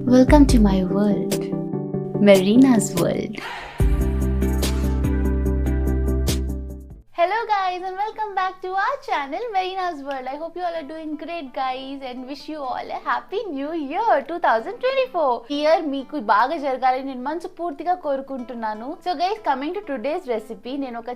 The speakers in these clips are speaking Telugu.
Welcome to my world, Marina's world. Hello guys and welcome back to our channel Marina's World. I hope you all are doing great guys and wish you all a happy new year 2024. Year meeku baga jaragali nenu manasupurtiga korukuntunnanu. So guys, coming to today's recipe, nenu oka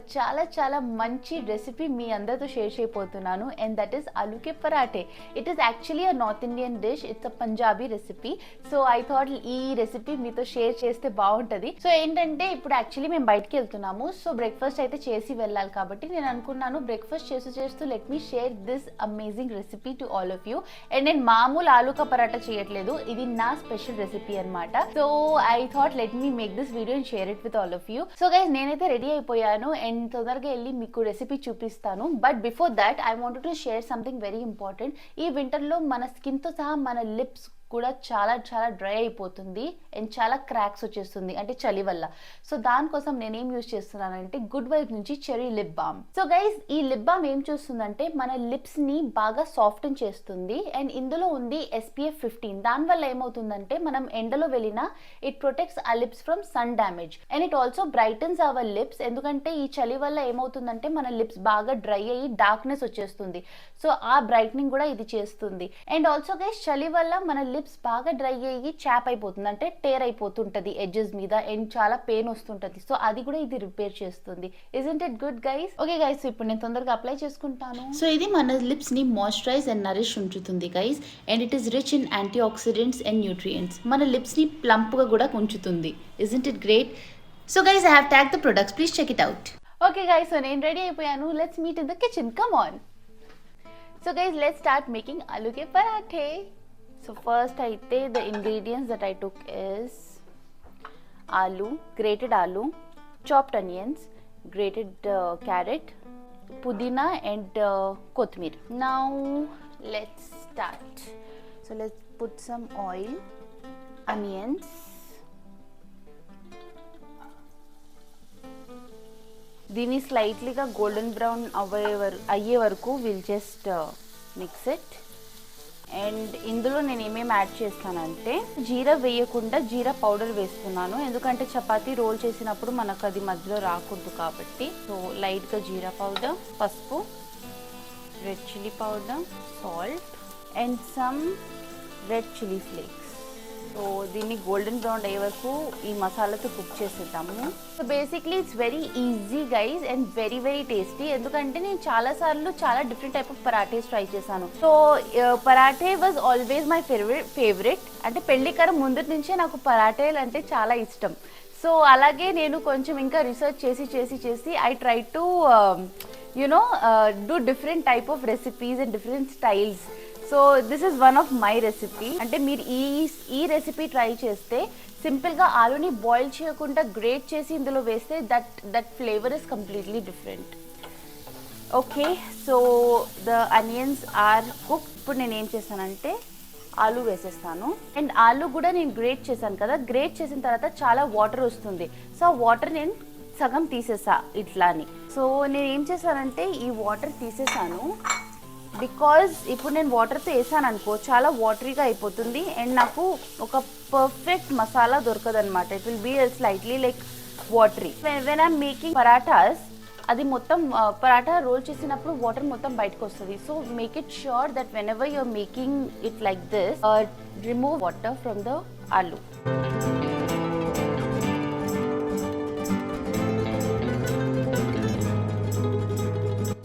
చాలా మంచి recipe మీ అందరితో షేర్ చేయబోతున్నాను and that is aloo ke parathe. It is actually a North Indian dish. It's a Punjabi recipe. So I thought ఈ రెసిపీ మీతో షేర్ చేస్తే బాగుంటది. సో ఏంటంటే ఇప్పుడు యాక్చువల్లీ మేము బయటికి వెళ్తున్నాము. సో బ్రేక్ఫాస్ట్ అయితే చేసి వెళ్ళాలి కాబట్టి నేను అనుకున్నాను బ్రేక్ఫాస్ట్ చేస్తూ let me share this amazing recipe to all of you. And నేను మామూలు ఆలూ కా పరాటా చేయట్లేదు, ఇది నా స్పెషల్ రెసిపీ అన్నమాట. So I thought let me make this video and share it with all of you. So guys, నేనైతే రెడీ అయిపోయాను అండ్ తొందరగా వెళ్ళి మీకు రెసిపీ చూపిస్తాను. But before that I wanted to share something very important. ఈ వింటర్లో మన స్కిన్ తో సహా మన లిప్స్ కూడా చాలా డ్రై అయిపోతుంది అండ్ చాలా క్రాక్స్ వచ్చేస్తుంది అంటే చలి వల్ల. సో దానికోసం నేనేం యూజ్ చేస్తున్నానంటే గుడ్ వైబ్ నుంచి cherry lip balm. So guys, ఈ లిప్ బామ్ ఏం చేస్తుందంటే మన లిప్స్ ని బాగా సాఫ్టన్ చేస్తుంది అండ్ ఇందులో ఉంది SPF 15. దానివల్ల ఏమవుతుందంటే మనం ఎండలో వెళ్ళినా ఇట్ ప్రొటెక్ట్స్ ఆ lips from sun damage and it also brightens our lips. ఎందుకంటే ఈ చలి వల్ల ఏమవుతుందంటే మన లిప్స్ బాగా డ్రై అయ్యి డార్క్నెస్ వచ్చేస్తుంది. సో ఆ బ్రైట్నింగ్ కూడా ఇది చేస్తుంది. అండ్ ఆల్సో గైస్, చలి వల్ల మన లిప్స్ బాగా డ్రై అయ్యి చాప్ అయిపోతుంది అంటే టేర్ అయిపోతుంటది ఎడ్జెస్ మీద అండ్ చాలా పెయిన్ వస్తుంటది. సో అది కూడా ఇది రిపేర్ చేస్తుంది. Isn't it good guys? Okay guys, ఇప్పుడు నేను తొందరగా అప్లై చేసుకుంటాను. సో ఇది మన లిప్స్ ని మాయిశ్చరైజ్ అండ్ నరిష్ ఉంచుతుంది guys and it is rich in antioxidants and nutrients. మన లిప్స్ ని ప్లంప్ గా కూడా ఉంచుతుంది. Isn't it great? So guys, I have tag the products, please check it out. Okay guys, so నేను రెడీ అయిపోయాను. Let's meet in the kitchen, come on. So guys, let's start making aloo కే పరాఠే. So first అయితే the ingredients that I took is aloo, grated aloo, chopped onions, grated carrot, pudina and kothmir. Now let's start. So let's put some oil, onions, దీన్ని స్లైట్లీగా గోల్డెన్ బ్రౌన్ అయ్యే వరకు will just mix it. And ఇందులో నేను ఏమేమి యాడ్ చేస్తానంటే జీరా వేయకుండా జీరా పౌడర్ వేస్తున్నాను, ఎందుకంటే చపాతీ రోల్ చేసినప్పుడు మనకు అది మధ్యలో రాకూడదు కాబట్టి. సో లైట్గా జీరా పౌడర్, పసుపు, red chilli powder, salt and some red chilli flakes. So దీన్ని గోల్డెన్ బ్రౌన్ అయ్యే వరకు ఈ మసాలాతో కుక్ చేసేద్దాము. So basically it's very easy guys and very tasty. ఎందుకంటే నేను చాలాసార్లు చాలా different type of parathas try చేశాను. So parathe was always my favourite. అంటే పెళ్లికర ముందు నుంచే నాకు పరాఠేలు అంటే చాలా ఇష్టం. సో అలాగే నేను కొంచెం ఇంకా రీసెర్చ్ చేసి I try to do different type of recipes and different styles. So this is one of my recipe. అంటే మీరు ఈ రెసిపీ ట్రై చేస్తే సింపుల్గా ఆలూని బాయిల్ చేయకుండా గ్రేట్ చేసి ఇందులో వేస్తే that flavour is completely different. Okay, so the onions are cook. ఇప్పుడు నేను ఏం చేస్తానంటే ఆలూ వేసేస్తాను. అండ్ ఆలూ కూడా నేను గ్రేట్ చేశాను కదా, గ్రేట్ చేసిన తర్వాత చాలా వాటర్ వస్తుంది. సో ఆ వాటర్ నేను సగం తీసేసా ఇట్లా అని. సో నేను ఏం చేశానంటే ఈ వాటర్ తీసేసాను బికాజ్ ఇప్పుడు నేను వాటర్తో వేసాను అనుకో చాలా వాటరీగా అయిపోతుంది అండ్ నాకు ఒక పర్ఫెక్ట్ మసాలా దొరకదు అనమాట. It will be slightly like watery. When I'm making parathas, అది మొత్తం పరాఠా రోల్ చేసినప్పుడు వాటర్ మొత్తం బయటకు వస్తుంది. So make it sure that whenever you're making it like this, remove water from the aloo.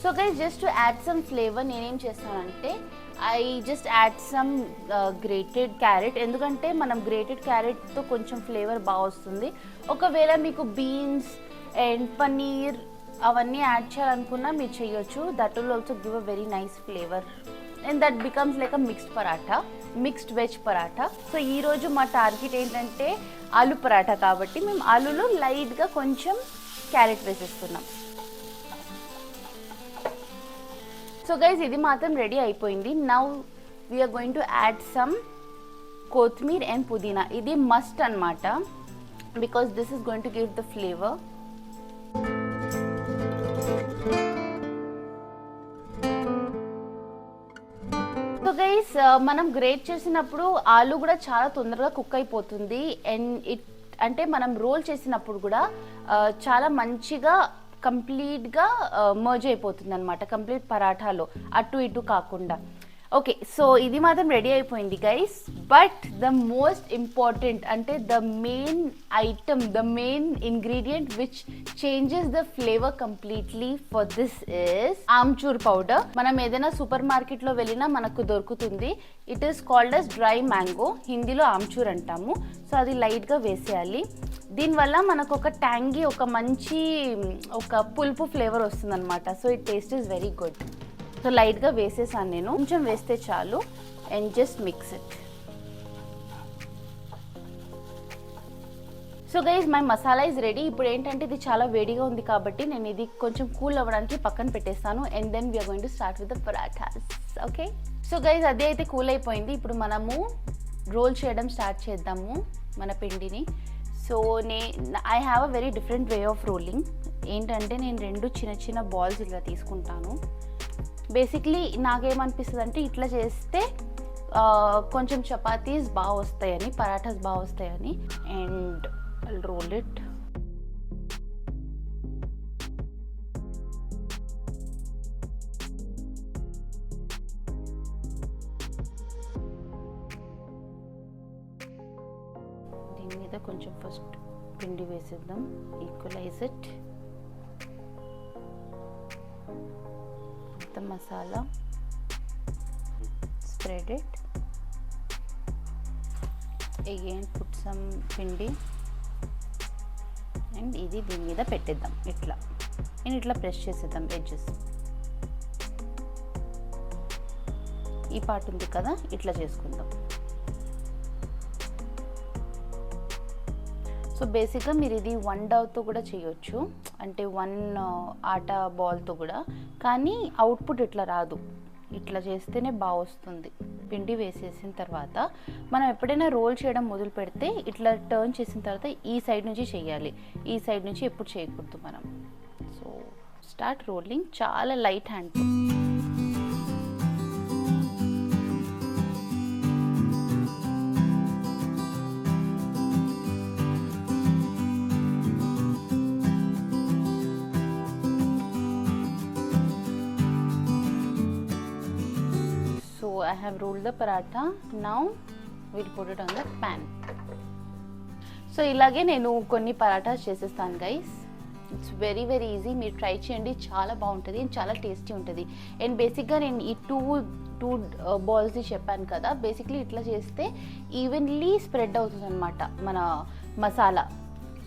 So guys, just to add some flavour నేనేం చేస్తానంటే I just add some grated carrot. ఎందుకంటే మనం గ్రేటెడ్ క్యారెట్తో కొంచెం ఫ్లేవర్ బాగా వస్తుంది. ఒకవేళ మీకు బీన్స్ అండ్ పన్నీర్ అవన్నీ యాడ్ చేయాలనుకున్నా మీరు చేయొచ్చు. That will also give a very nice flavour and that becomes like a mixed paratha, mixed veg paratha. So ఈరోజు మా టార్గెట్ ఏంటంటే ఆలూ పరాఠా కాబట్టి మేము ఆలూలో లైట్గా కొంచెం క్యారెట్ వేసేస్తున్నాం. సో గైస్, ఇది మాత్రం రెడీ అయిపోయింది. Now we're going to add some kothimir and pudina. ఇది మస్ట్ అన్నమాట because this is going to give the flavour. So guys, మనం గ్రేట్ చేసినప్పుడు ఆలు కూడా చాలా తొందరగా కుక్ అయిపోతుంది. అండ్ అంటే మనం రోల్ చేసినప్పుడు కూడా చాలా మంచిగా కంప్లీట్గా మర్జ్ అయిపోతుంది అనమాట, కంప్లీట్ పరాఠాలో అటు ఇటు కాకుండా. ఓకే, సో ఇది మాత్రం రెడీ అయిపోయింది guys. But the most important అంటే the main item, the main ingredient which changes the flavour completely for this is amchur powder. మనం ఏదైనా సూపర్ మార్కెట్లో వెళ్ళినా మనకు దొరుకుతుంది. It is called as dry mango, హిందీలో ఆమ్చూర్ అంటాము. సో అది లైట్గా వేసేయాలి. దీనివల్ల మనకు ఒక ట్యాంగీ, ఒక మంచి ఒక పులుపు ఫ్లేవర్ వస్తుంది అనమాట. So it taste is very good. So లైట్గా వేసేసాను నేను, కొంచెం వేస్తే చాలు. And just mix it. So guys my masala is ready. ఇప్పుడు ఏంటంటే ఇది చాలా వేడిగా ఉంది కాబట్టి నేను ఇది కొంచెం కూల్ అవ్వడానికి పక్కన పెట్టేస్తాను. And then we're going to start with the parathas. Okay, so guys అదే అయితే కూల్ అయిపోయింది. ఇప్పుడు మనము రోల్ చేయడం స్టార్ట్ చేద్దాము మన పిండిని. So I have a very different way of rolling. ఏంటంటే నేను 2 చిన్న చిన్న బాల్స్ ఇలా తీసుకుంటాను. బేసిక్లీ నాకేమనిపిస్తుంది అంటే ఇట్లా చేస్తే కొంచెం చపాతీస్ బాగా వస్తాయని, పరాఠాస్ బాగా వస్తాయని. And I roll it. దీని మీద కొంచెం ఫస్ట్ పిండి వేసేద్దాం, equalize it. The masala, spread it, again put some pindi and ఇది దీని మీద పెట్టేద్దాం. ఇట్లా నేను ఇట్లా ప్రెస్ చేసేద్దాం ఎడ్జెస్. ఈ పార్ట్ ఉంది కదా, ఇట్లా చేసుకుందాం. సో బేసిక్గా మీరు ఇది 1 డౌతో కూడా చేయొచ్చు, అంటే 1 ఆటా బాల్తో కూడా. కానీ అవుట్పుట్ ఇట్లా రాదు, ఇట్లా చేస్తేనే బాగా వస్తుంది. పిండి వేసేసిన తర్వాత మనం ఎప్పుడైనా రోల్ చేయడం మొదలు పెడితే ఇట్లా టర్న్ చేసిన తర్వాత ఈ సైడ్ నుంచి చేయాలి, ఈ సైడ్ నుంచి ఎప్పుడు చేయకూడదు మనం. సో స్టార్ట్ రోలింగ్ చాలా లైట్ హ్యాండ్తో. I have rolled the paratha. Now we'll put it on the pan. So ఇలాగే నేను కొన్ని పరాఠాస్ చేసేస్తాను guys. It's very very easy, మీరు ట్రై చేయండి, చాలా బాగుంటుంది అండ్ చాలా టేస్టీ ఉంటుంది. అండ్ బేసిక్గా నేను ఈ టూ బాల్స్ది చెప్పాను కదా, బేసిక్లీ ఇట్లా చేస్తే ఈవెన్లీ స్ప్రెడ్ అవుతుంది అనమాట మన మసాలా.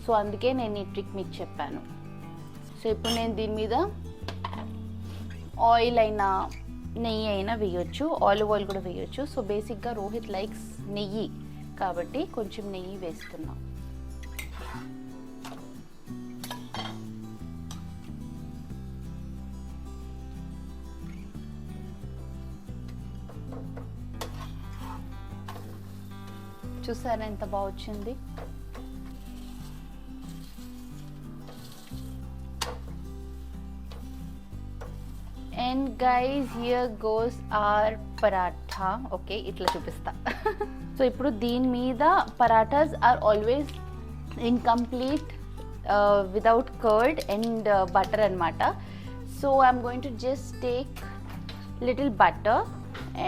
సో అందుకే నేను ఈ ట్రిక్ మీకు చెప్పాను. సో ఇప్పుడు నేను దీని మీద ఆయిల్ అయినా నెయ్యి అయినా వేయొచ్చు, ఆలివ్ ఆయిల్ కూడా వేయొచ్చు. సో బేసిక్గా రోహిత్ లైక్స్ నెయ్యి కాబట్టి కొంచెం నెయ్యి వేస్తున్నాం. చూసారా ఎంత బాగా వచ్చింది. And guys here goes our paratha. Okay, ఇట్లా చూపిస్తా. సో ఇప్పుడు దీని మీద parathas are always incomplete without curd and butter అనమాట. So I'm going to just take little butter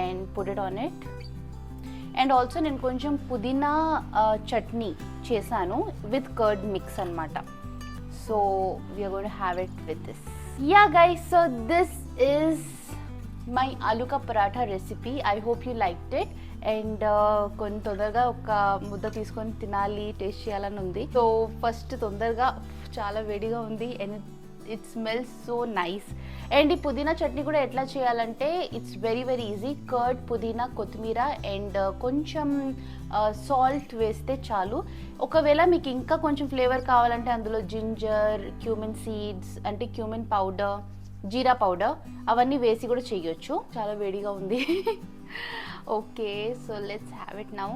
and put it on it. And also నేను కొంచెం పుదీనా చట్నీ చేశాను విత్ కర్డ్ మిక్స్ అనమాట. So we're going to have it with this. Yeah guys, so this is my aloo ka paratha recipe. I hope you liked it. And కొన్ని తొందరగా ఒక ముద్ద తీసుకొని తినాలి, టేస్ట్ చేయాలని ఉంది. సో ఫస్ట్ తొందరగా, చాలా వేడిగా ఉంది and it smells so nice. And ఈ పుదీనా చట్నీ కూడా ఎట్లా చేయాలంటే it's very very easy. Curd, పుదీనా, కొత్తిమీర అండ్ కొంచెం సాల్ట్ వేస్తే చాలు. ఒకవేళ మీకు ఇంకా కొంచెం ఫ్లేవర్ కావాలంటే అందులో జింజర్, క్యూమిన్ సీడ్స్ అంటే క్యూమిన్ పౌడర్, జీరా పౌడర్ అవన్నీ వేసి కూడా చేయొచ్చు. చాలా వేడిగా ఉంది. Okay, so let's have it now.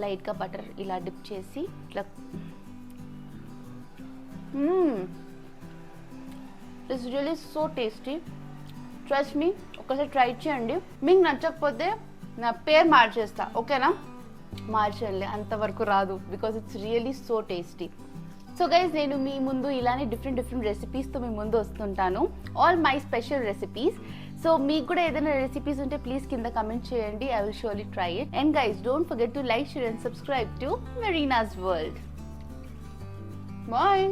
లైట్గా బటర్ ఇలా డిప్ చేసి ఇట్లా. It's really so tasty. Trust me, ఒకసారి ట్రై చేయండి. మీకు నచ్చకపోతే నా పేరు మార్చేస్తా, ఓకేనా? మార్చలే, అంతవరకు రాదు, because it's really so tasty. So guys, నేను మీ ముందు ఇలానే డిఫరెంట్ రెసిపీస్తో మీ ముందు వస్తుంటాను, all my special recipes. So మీకు కూడా ఏదైనా రెసిపీస్ ఉంటే ప్లీజ్ కింద కమెంట్ చేయండి, I will surely try it. And guys, don't forget to like, share and subscribe to Marina's world. Bye.